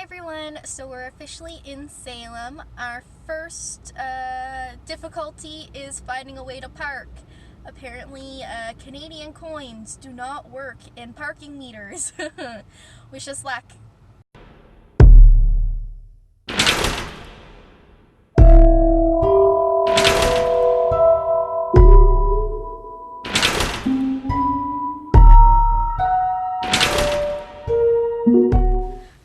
everyone, so we're officially in Salem. Our first difficulty is finding a way to park. Apparently, Canadian coins do not work in parking meters. Wish us luck.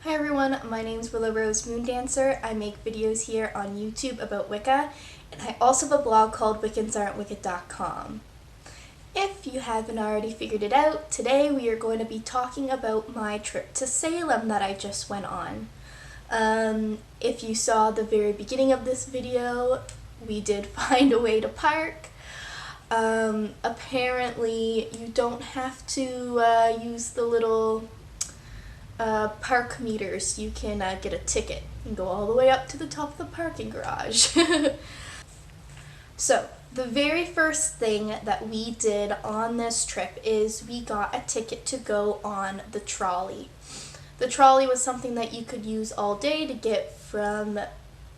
Hi everyone, my name's Willow Rose Moondancer. I make videos here on YouTube about Wicca, and I also have a blog called Wiccans.wicked.com. If you haven't already figured it out, today we are going to be talking about my trip to Salem that I just went on. If you saw the very beginning of this video, we did find a way to park. Apparently you don't have to use the little park meters. You can get a ticket and go all the way up to the top of the parking garage. So, the very first thing that we did on this trip is we got a ticket to go on the trolley. The trolley was something that you could use all day to get from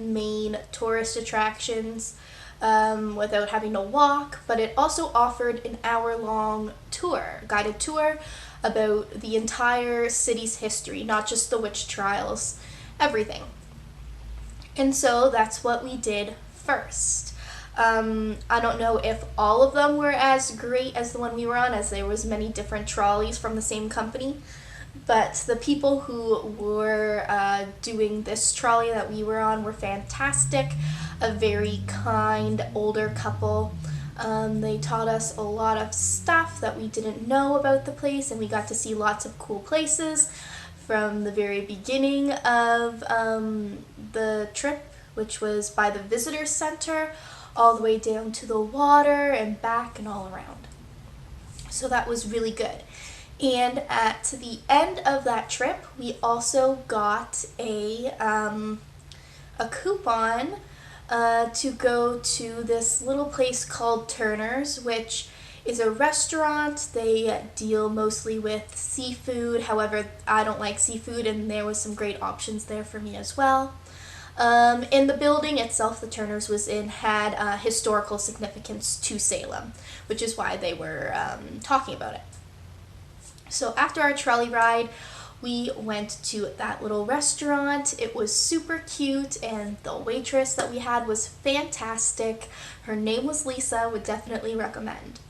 main tourist attractions without having to walk, but it also offered an hour-long tour, guided tour about the entire city's history, not just the witch trials, everything. And so that's what we did first. I don't know if all of them were as great as the one we were on, as there was many different trolleys from the same company, but the people who were doing this trolley that we were on were fantastic. A very kind older couple. They taught us a lot of stuff that we didn't know about the place, and we got to see lots of cool places from the very beginning of the trip, which was by the visitor center, all the way down to the water and back and all around. So that was really good. And at the end of that trip, we also got a coupon to go to this little place called Turner's, which is a restaurant. They deal mostly with seafood. However, I don't like seafood, and there was some great options there for me as well. And the building itself the Turner's was in had historical significance to Salem, which is why they were talking about it. So after our trolley ride, we went to that little restaurant. It was super cute, and the waitress that we had was fantastic. Her name was Lisa, would definitely recommend.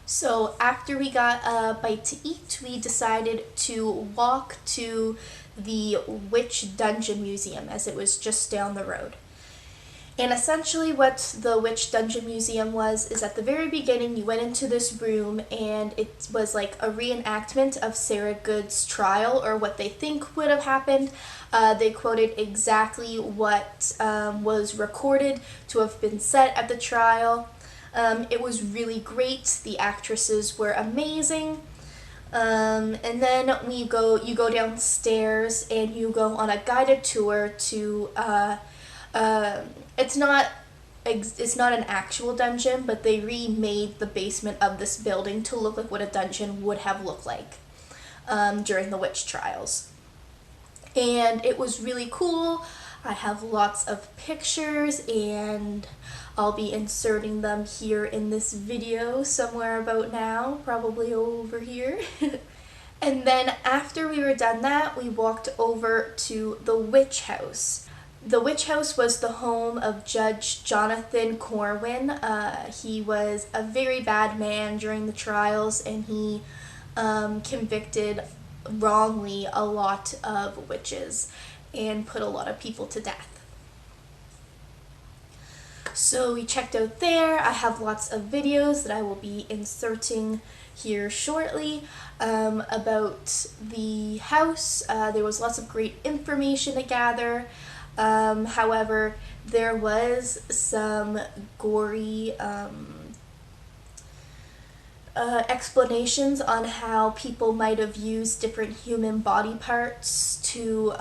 So after we got a bite to eat, we decided to walk to the Witch Dungeon Museum, as it was just down the road. And essentially what the Witch Dungeon Museum was is at the very beginning you went into this room, and it was like a reenactment of Sarah Good's trial, or what they think would have happened. They quoted exactly what was recorded to have been said at the trial. It was really great. The actresses were amazing. And then you go downstairs and you go on a guided tour to it's not an actual dungeon, but they remade the basement of this building to look like what a dungeon would have looked like during the witch trials. And it was really cool. I have lots of pictures, and I'll be inserting them here in this video somewhere about now, probably over here. And then after we were done that, we walked over to the witch house. The witch house was the home of Judge Jonathan Corwin. He was a very bad man during the trials, and he convicted wrongly a lot of witches and put a lot of people to death. So we checked out there. I have lots of videos that I will be inserting here shortly about the house. There was lots of great information to gather. However, there was some gory explanations on how people might have used different human body parts to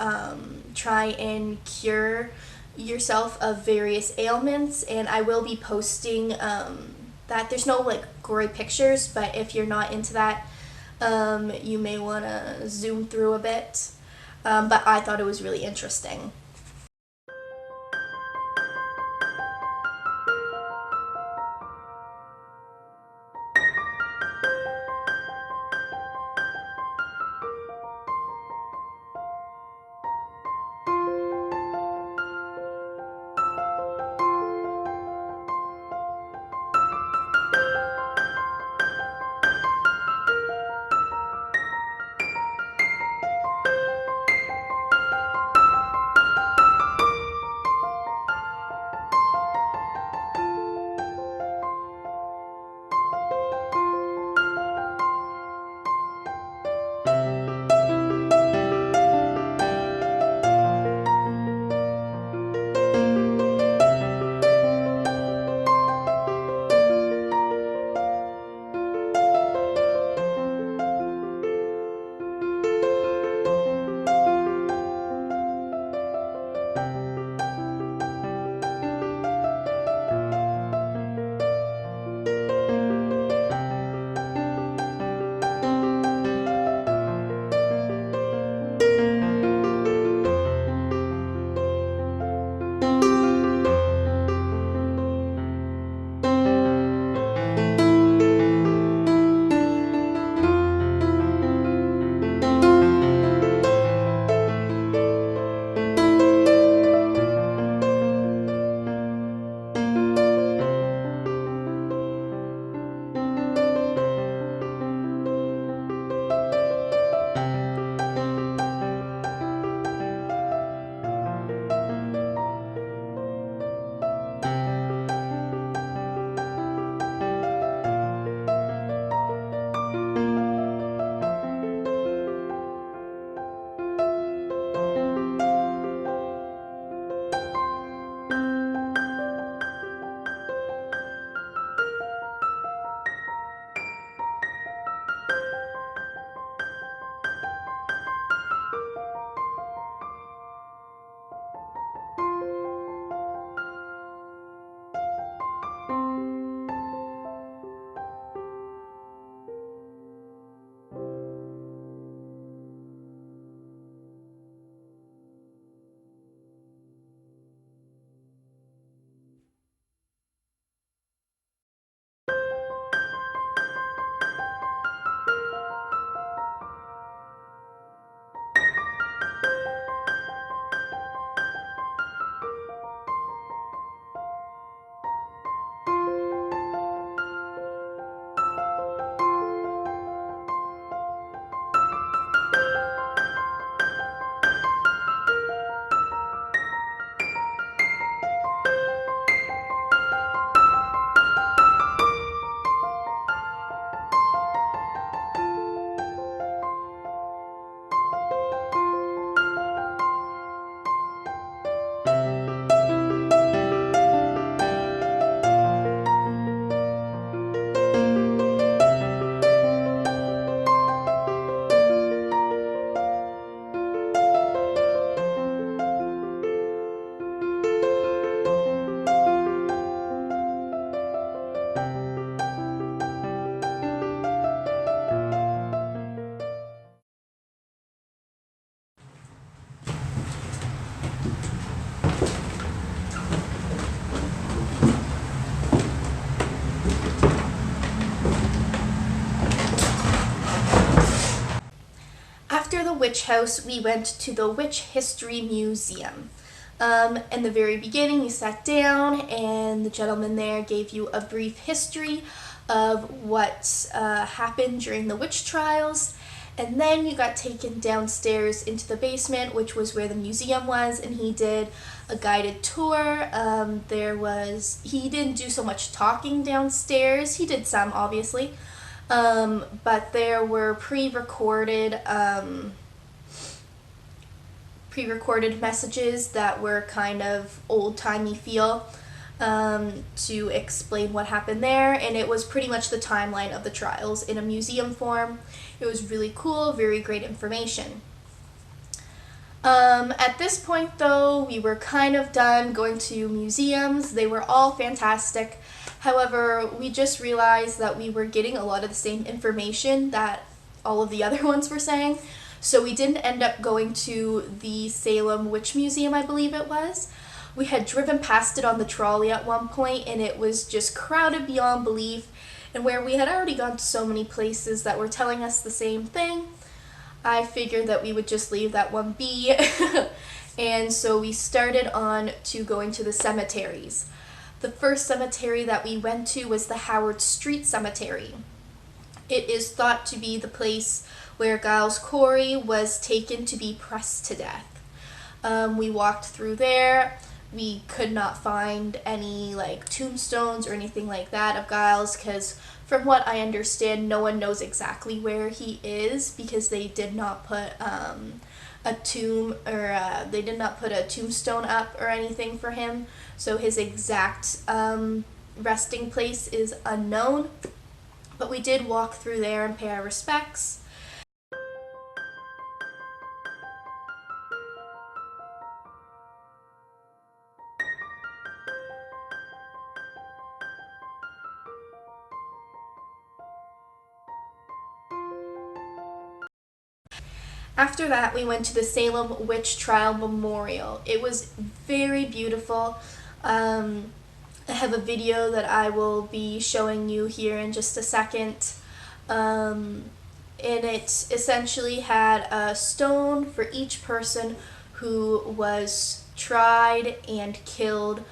try and cure yourself of various ailments, and I will be posting that. There's no like gory pictures, but if you're not into that, you may want to zoom through a bit. but I thought it was really interesting. After the witch house, we went to the Witch History Museum. In the very beginning, you sat down, and the gentleman there gave you a brief history of what happened during the witch trials. And then you got taken downstairs into the basement, which was where the museum was, and he did a guided tour. He didn't do so much talking downstairs. He did some, obviously. But there were pre-recorded messages that were kind of old-timey feel, to explain what happened there, and it was pretty much the timeline of the trials in a museum form. It was really cool, very great information. At this point, though, we were kind of done going to museums. They were all fantastic. However, we just realized that we were getting a lot of the same information that all of the other ones were saying. So we didn't end up going to the Salem Witch Museum, I believe it was. We had driven past it on the trolley at one point, and it was just crowded beyond belief. And where we had already gone to so many places that were telling us the same thing, I figured that we would just leave that one be. And so we started on to going to the cemeteries. The first cemetery that we went to was the Howard Street Cemetery. It is thought to be the place where Giles Corey was taken to be pressed to death. We walked through there. We could not find any like tombstones or anything like that of Giles, because from what I understand, no one knows exactly where he is, because they did not put a tomb, or they did not put a tombstone up or anything for him. So his exact resting place is unknown. But we did walk through there and pay our respects. After that, we went to the Salem Witch Trial Memorial. It was very beautiful. I have a video that I will be showing you here in just a second. And it essentially had a stone for each person who was tried and killed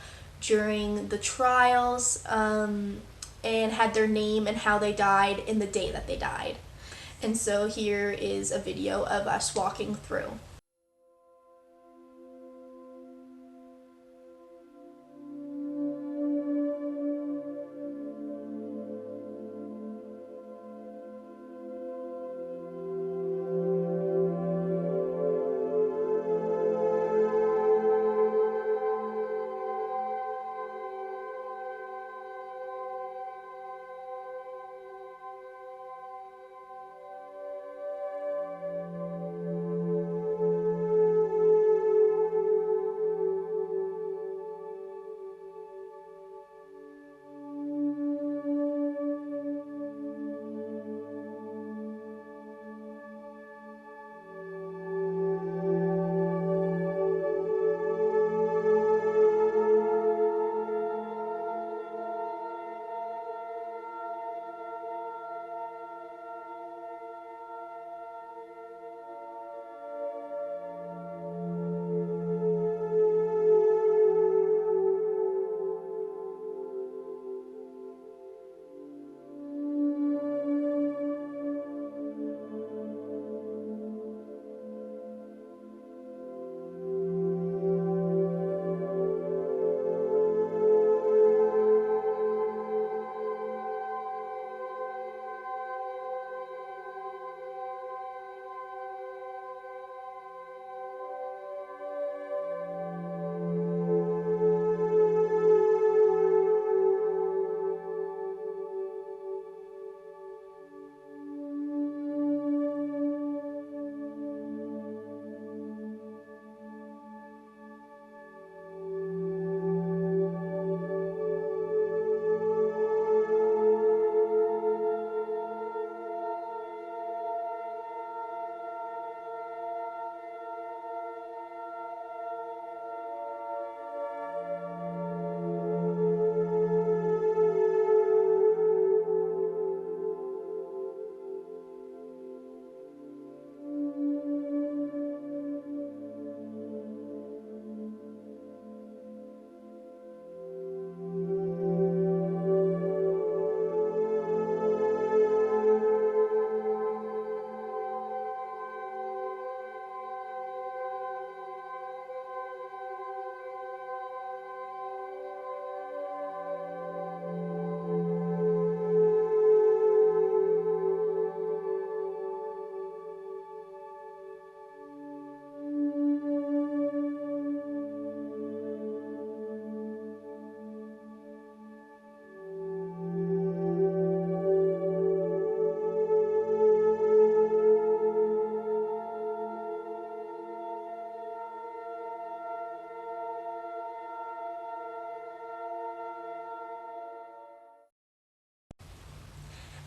during the trials, and had their name and how they died and the day that they died. And so here is a video of us walking through.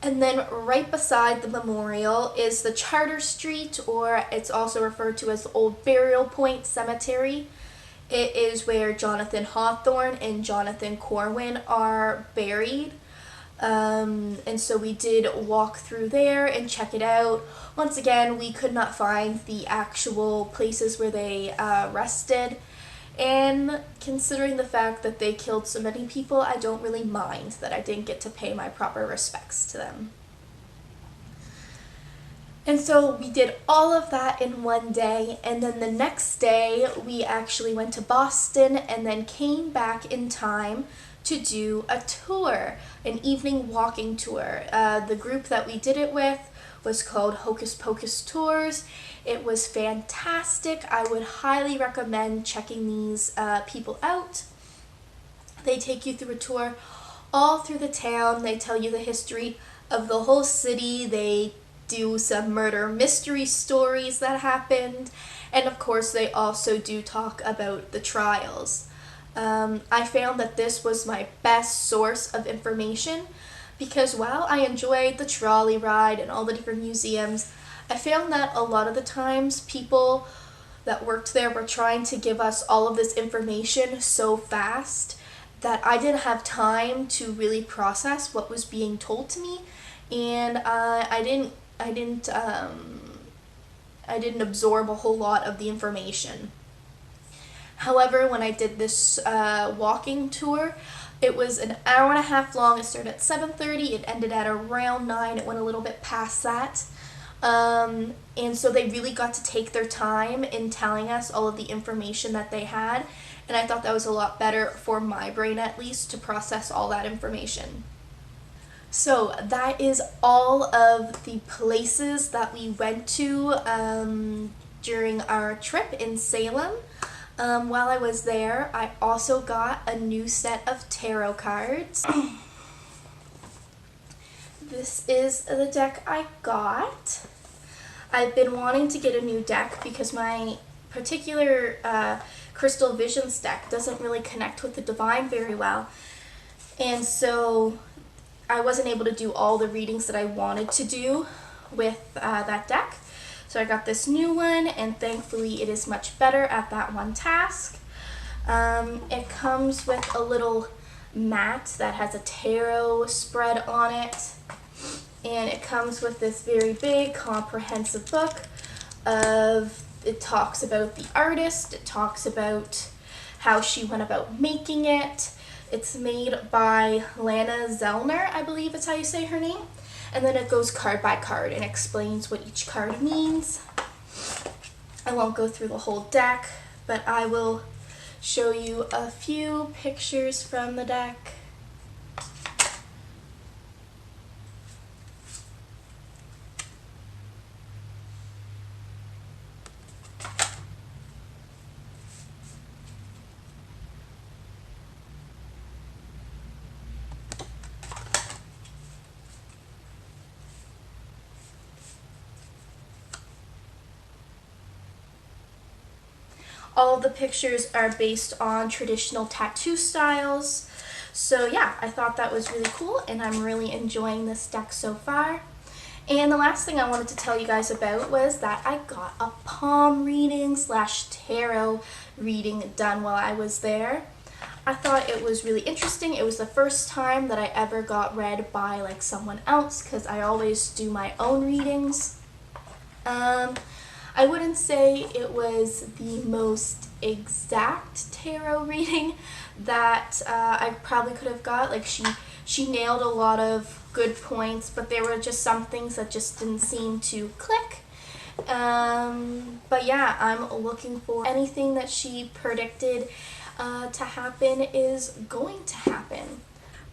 And then right beside the memorial is the Charter Street, or it's also referred to as the Old Burial Point Cemetery. It is where Jonathan Hawthorne and Jonathan Corwin are buried. And so we did walk through there and check it out. Once again, we could not find the actual places where they rested. And considering the fact that they killed so many people, I don't really mind that I didn't get to pay my proper respects to them. And so we did all of that in one day, and then the next day we actually went to Boston and then came back in time to do a tour, an evening walking tour. The group that we did it with was called Hocus Pocus Tours. It was fantastic. I would highly recommend checking these people out. They take you through a tour all through the town. They tell you the history of the whole city. They do some murder mystery stories that happened, and of course they also do talk about the trials. I found that this was my best source of information because while I enjoyed the trolley ride and all the different museums, I found that a lot of the times people that worked there were trying to give us all of this information so fast that I didn't have time to really process what was being told to me, and I didn't absorb a whole lot of the information. However, when I did this walking tour, it was an hour and a half long. It started at 7:30. It ended at around 9. It went a little bit past that. And so they really got to take their time in telling us all of the information that they had. And I thought that was a lot better for my brain, at least, to process all that information. So that is all of the places that we went to during our trip in Salem. While I was there, I also got a new set of tarot cards. This is the deck I got. I've been wanting to get a new deck because my particular Crystal Visions deck doesn't really connect with the Divine very well. And so I wasn't able to do all the readings that I wanted to do with that deck. So I got this new one, and thankfully it is much better at that one task. It comes with a little mat that has a tarot spread on it, and it comes with this very big comprehensive book it talks about the artist, it talks about how she went about making it. It's made by Lana Zellner, I believe is how you say her name. And then it goes card by card and explains what each card means. I won't go through the whole deck, but I will show you a few pictures from the deck. All of the pictures are based on traditional tattoo styles. So yeah, I thought that was really cool, and I'm really enjoying this deck so far. And the last thing I wanted to tell you guys about was that I got a palm reading / tarot reading done while I was there. I thought it was really interesting. It was the first time that I ever got read by like someone else, because I always do my own readings. I wouldn't say it was the most exact tarot reading that I probably could have got. Like she nailed a lot of good points, but there were just some things that just didn't seem to click. But yeah, I'm looking for anything that she predicted to happen is going to happen.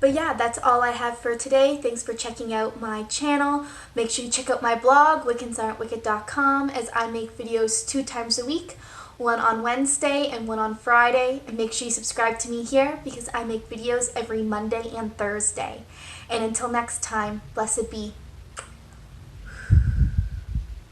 But yeah, that's all I have for today. Thanks for checking out my channel. Make sure you check out my blog, wiccansaren'twicked.com, as I make videos 2 times a week, one on Wednesday and one on Friday. And make sure you subscribe to me here because I make videos every Monday and Thursday. And until next time, blessed be.